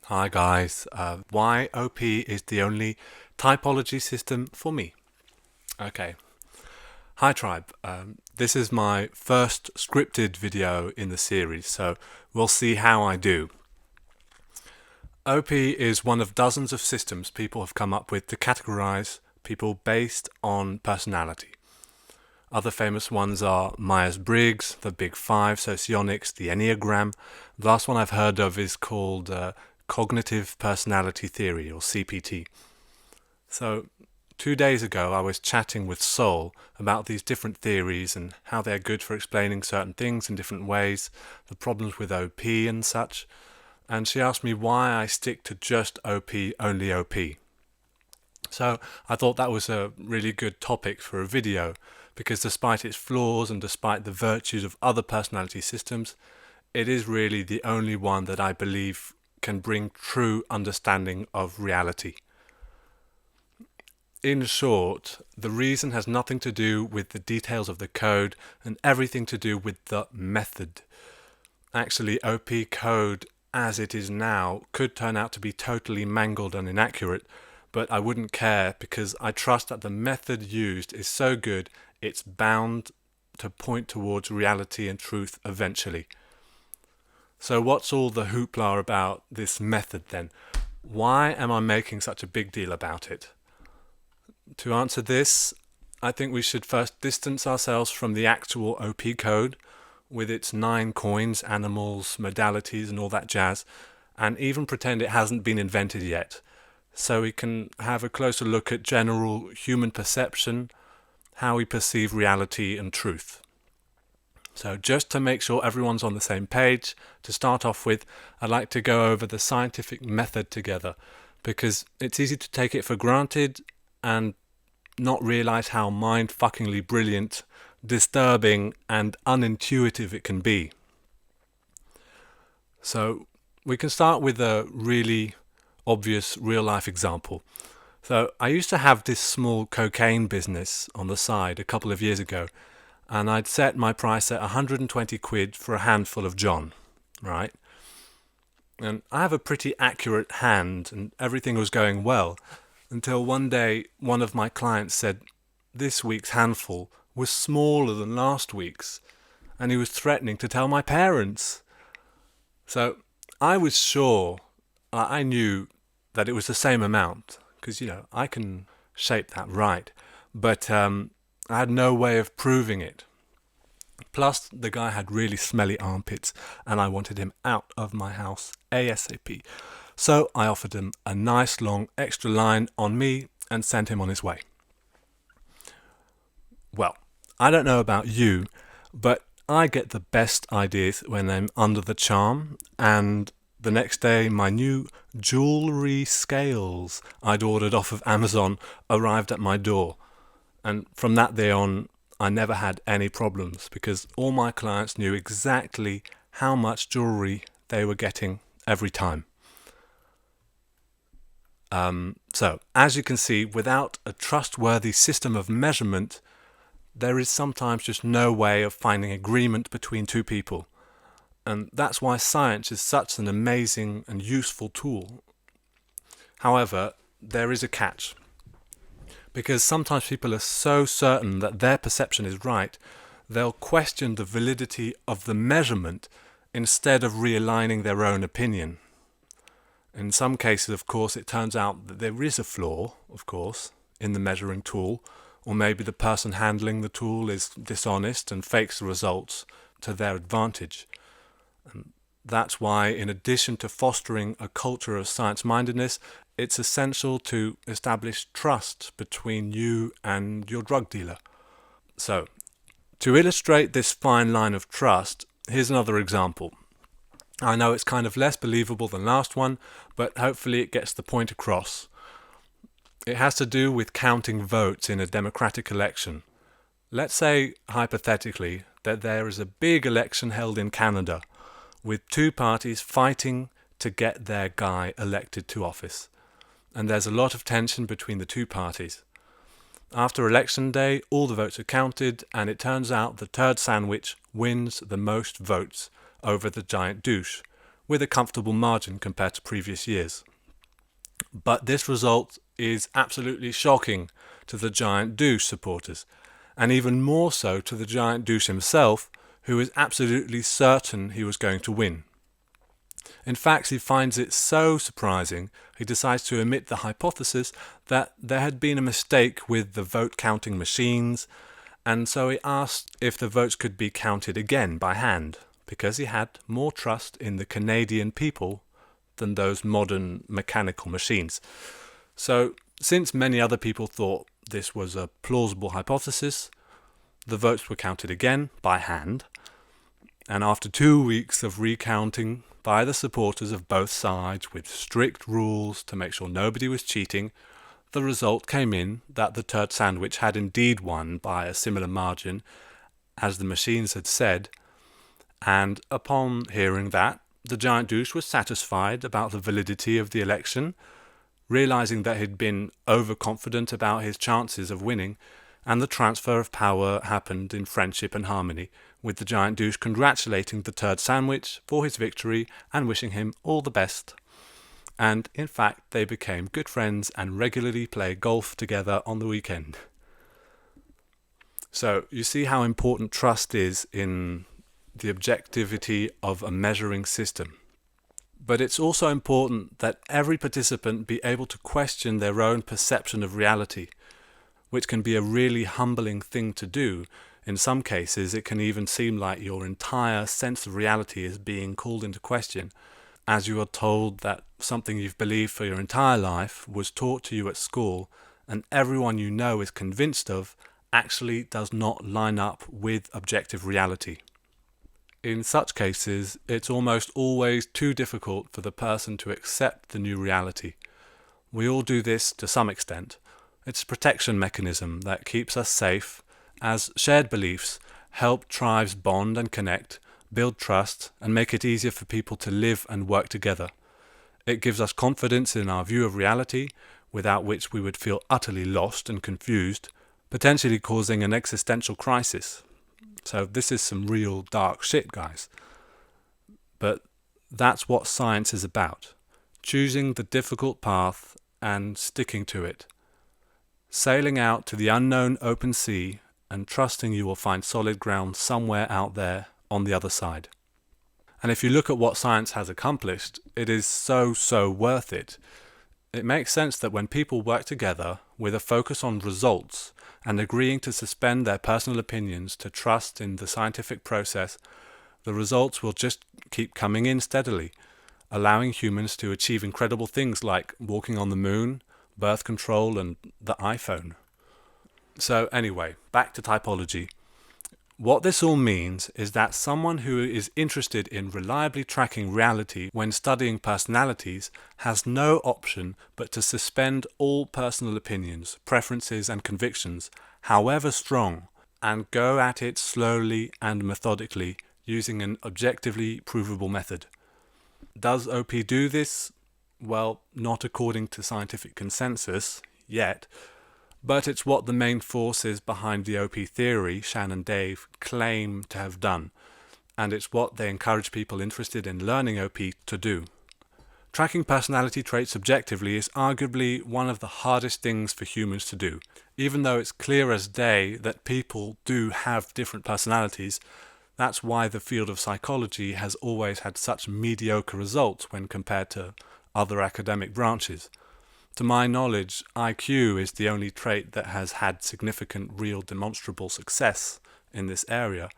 Hi guys, why OP is the only typology system for me. Okay, hi tribe. This is my first scripted video in the series, so we'll see how I do. OP is one of dozens of systems people have come up with to categorize people based on personality. Other famous ones are Myers-Briggs, the Big Five, Socionics, the Enneagram. The last one I've heard of is called Cognitive Personality Theory, or CPT. So 2 days ago I was chatting with Sol about these different theories and how they're good for explaining certain things in different ways, the problems with OP and such, and she asked me why I stick to just OP, only OP. So I thought that was a really good topic for a video, because despite its flaws and despite the virtues of other personality systems, it is really the only one that I believe can bring true understanding of reality. In short, the reason has nothing to do with the details of the code and everything to do with the method. Actually, OP code as it is now could turn out to be totally mangled and inaccurate, but I wouldn't care because I trust that the method used is so good it's bound to point towards reality and truth eventually. So what's all the hoopla about this method then? Why am I making such a big deal about it? To answer this, I think we should first distance ourselves from the actual OP code with its 9 coins, animals, modalities and all that jazz, and even pretend it hasn't been invented yet, so we can have a closer look at general human perception, how we perceive reality and truth. So just to make sure everyone's on the same page, to start off with, I'd like to go over the scientific method together, because it's easy to take it for granted and not realize how mind-fuckingly brilliant, disturbing and unintuitive it can be. So we can start with a really obvious real-life example. So I used to have this small cocaine business on the side a couple of years ago, and I'd set my price at 120 quid for a handful of John, right? And I have a pretty accurate hand and everything was going well, until one day one of my clients said this week's handful was smaller than last week's, and he was threatening to tell my parents. So I was sure, I knew that it was the same amount, because, I can shape that right, but I had no way of proving it. Plus, the guy had really smelly armpits, and I wanted him out of my house ASAP. So I offered him a nice long extra line on me and sent him on his way. Well, I don't know about you, but I get the best ideas when I'm under the charm, and the next day my new jewellery scales I'd ordered off of Amazon arrived at my door, and from that day on I never had any problems because all my clients knew exactly how much jewellery they were getting every time. So, as you can see, without a trustworthy system of measurement, there is sometimes just no way of finding agreement between two people. And that's why science is such an amazing and useful tool. However, there is a catch. Because sometimes people are so certain that their perception is right, they'll question the validity of the measurement instead of realigning their own opinion. In some cases, of course, it turns out that there is a flaw, of course, in the measuring tool, or maybe the person handling the tool is dishonest and fakes the results to their advantage. And that's why, in addition to fostering a culture of science-mindedness, it's essential to establish trust between you and your drug dealer. So, to illustrate this fine line of trust, here's another example. I know it's kind of less believable than last one, but hopefully it gets the point across. It has to do with counting votes in a democratic election. Let's say, hypothetically, that there is a big election held in Canada, with 2 parties fighting to get their guy elected to office. And there's a lot of tension between the 2 parties. After election day, all the votes are counted, and it turns out the turd sandwich wins the most votes over the giant douche, with a comfortable margin compared to previous years. But this result is absolutely shocking to the giant douche supporters, and even more so to the giant douche himself, who is absolutely certain he was going to win. In fact, he finds it so surprising, he decides to admit the hypothesis that there had been a mistake with the vote counting machines, and so he asked if the votes could be counted again by hand, because he had more trust in the Canadian people than those modern mechanical machines. So, since many other people thought this was a plausible hypothesis, the votes were counted again by hand, and after 2 weeks of recounting by the supporters of both sides with strict rules to make sure nobody was cheating, the result came in that the turd sandwich had indeed won by a similar margin as the machines had said, and upon hearing that, the giant douche was satisfied about the validity of the election, realizing that he'd been overconfident about his chances of winning, and the transfer of power happened in friendship and harmony, with the giant douche congratulating the turd sandwich for his victory and wishing him all the best. And in fact, they became good friends and regularly play golf together on the weekend. So you see how important trust is in the objectivity of a measuring system. But it's also important that every participant be able to question their own perception of reality, which can be a really humbling thing to do. In some cases, it can even seem like your entire sense of reality is being called into question, as you are told that something you've believed for your entire life was taught to you at school, and everyone you know is convinced of actually does not line up with objective reality. In such cases, it's almost always too difficult for the person to accept the new reality. We all do this to some extent. It's a protection mechanism that keeps us safe, as shared beliefs help tribes bond and connect, build trust, and make it easier for people to live and work together. It gives us confidence in our view of reality, without which we would feel utterly lost and confused, potentially causing an existential crisis. So this is some real dark shit, guys. But that's what science is about. Choosing the difficult path and sticking to it. Sailing out to the unknown open sea and trusting you will find solid ground somewhere out there on the other side. And if you look at what science has accomplished, it is so worth it. It makes sense that when people work together with a focus on results and agreeing to suspend their personal opinions to trust in the scientific process, the results will just keep coming in steadily, allowing humans to achieve incredible things like walking on the moon, birth control, and the iPhone. So anyway, back to typology. What this all means is that someone who is interested in reliably tracking reality when studying personalities has no option but to suspend all personal opinions, preferences and convictions, however strong, and go at it slowly and methodically using an objectively provable method. Does OP do this? Well, not according to scientific consensus, yet. But it's what the main forces behind the OP theory, Shan and Dave, claim to have done, and it's what they encourage people interested in learning OP to do. Tracking personality traits objectively is arguably one of the hardest things for humans to do. Even though it's clear as day that people do have different personalities, that's why the field of psychology has always had such mediocre results when compared to other academic branches. To my knowledge, IQ is the only trait that has had significant real demonstrable success in this area,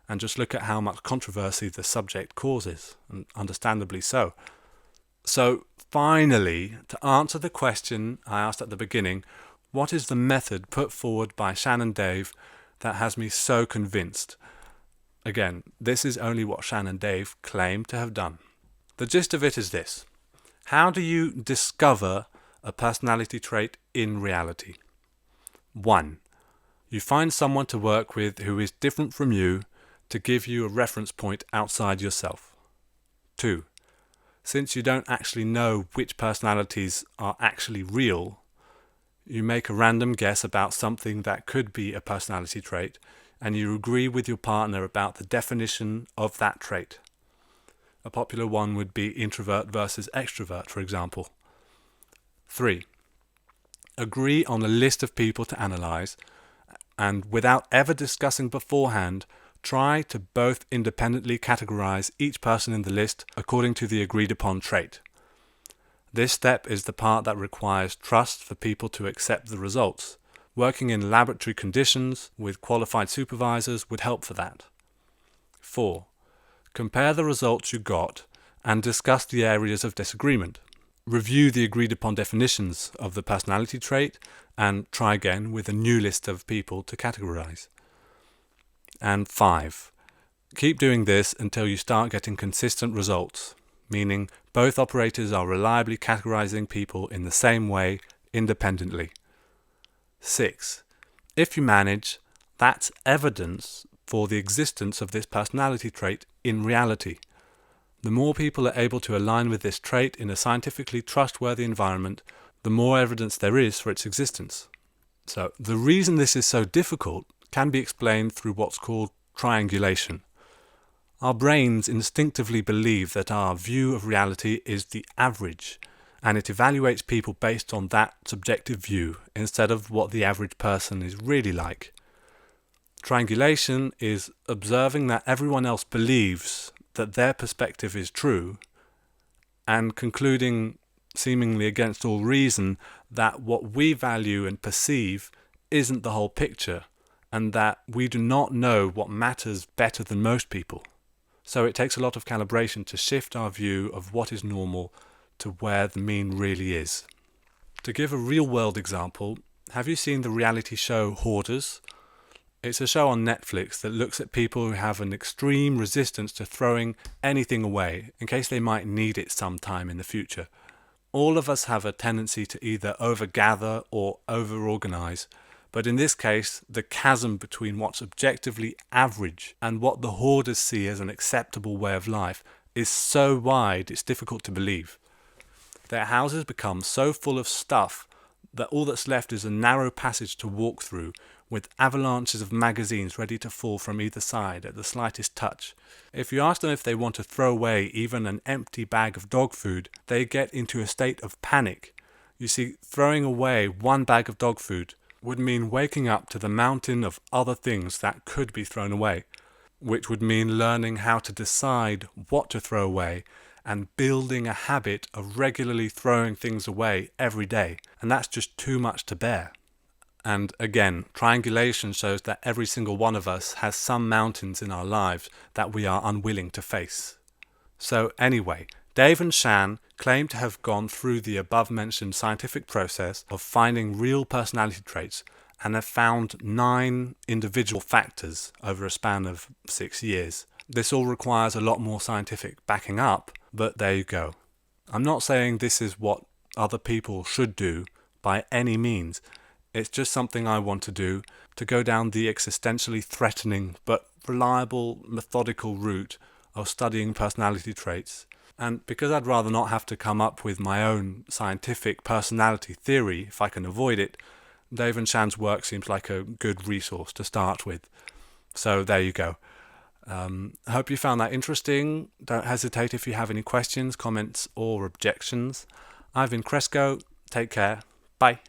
and just look at how much controversy the subject causes, and understandably so. So finally, to answer the question I asked at the beginning, what is the method put forward by Shan and Dave that has me so convinced? Again, this is only what Shan and Dave claim to have done. The gist of it is this. How do you discover a personality trait in reality? 1. You find someone to work with who is different from you to give you a reference point outside yourself. 2. Since you don't actually know which personalities are actually real, you make a random guess about something that could be a personality trait, and you agree with your partner about the definition of that trait. A popular one would be introvert versus extrovert, for example. 3. Agree on a list of people to analyze, and without ever discussing beforehand, try to both independently categorize each person in the list according to the agreed upon trait. This step is the part that requires trust for people to accept the results. Working in laboratory conditions with qualified supervisors would help for that. 4. Compare the results you got and discuss the areas of disagreement. Review the agreed upon definitions of the personality trait and try again with a new list of people to categorize. And 5. Keep doing this until you start getting consistent results, meaning both operators are reliably categorizing people in the same way independently. 6. If you manage, that's evidence for the existence of this personality trait in reality. The more people are able to align with this trait in a scientifically trustworthy environment, the more evidence there is for its existence. So, the reason this is so difficult can be explained through what's called triangulation. Our brains instinctively believe that our view of reality is the average, and it evaluates people based on that subjective view instead of what the average person is really like. Triangulation is observing that everyone else believes that their perspective is true and concluding, seemingly against all reason, that what we value and perceive isn't the whole picture and that we do not know what matters better than most people. So it takes a lot of calibration to shift our view of what is normal to where the mean really is. To give a real-world example, have you seen the reality show Hoarders? It's a show on Netflix that looks at people who have an extreme resistance to throwing anything away in case they might need it sometime in the future. All of us have a tendency to either overgather or over-organize, but in this case, the chasm between what's objectively average and what the hoarders see as an acceptable way of life is so wide it's difficult to believe. Their houses become so full of stuff that all that's left is a narrow passage to walk through with avalanches of magazines ready to fall from either side at the slightest touch. If you ask them if they want to throw away even an empty bag of dog food, they get into a state of panic. You see, throwing away one bag of dog food would mean waking up to the mountain of other things that could be thrown away, which would mean learning how to decide what to throw away and building a habit of regularly throwing things away every day, and that's just too much to bear. And again, triangulation shows that every single one of us has some mountains in our lives that we are unwilling to face. So anyway, Dave and Shan claim to have gone through the above-mentioned scientific process of finding real personality traits and have found 9 individual factors over a span of 6 years. This all requires a lot more scientific backing up, but there you go. I'm not saying this is what other people should do by any means. It's just something I want to do, to go down the existentially threatening but reliable, methodical route of studying personality traits. And because I'd rather not have to come up with my own scientific personality theory if I can avoid it, Dave and Shan's work seems like a good resource to start with. So there you go. I hope you found that interesting. Don't hesitate if you have any questions, comments or objections. I've been Cresco. Take care. Bye.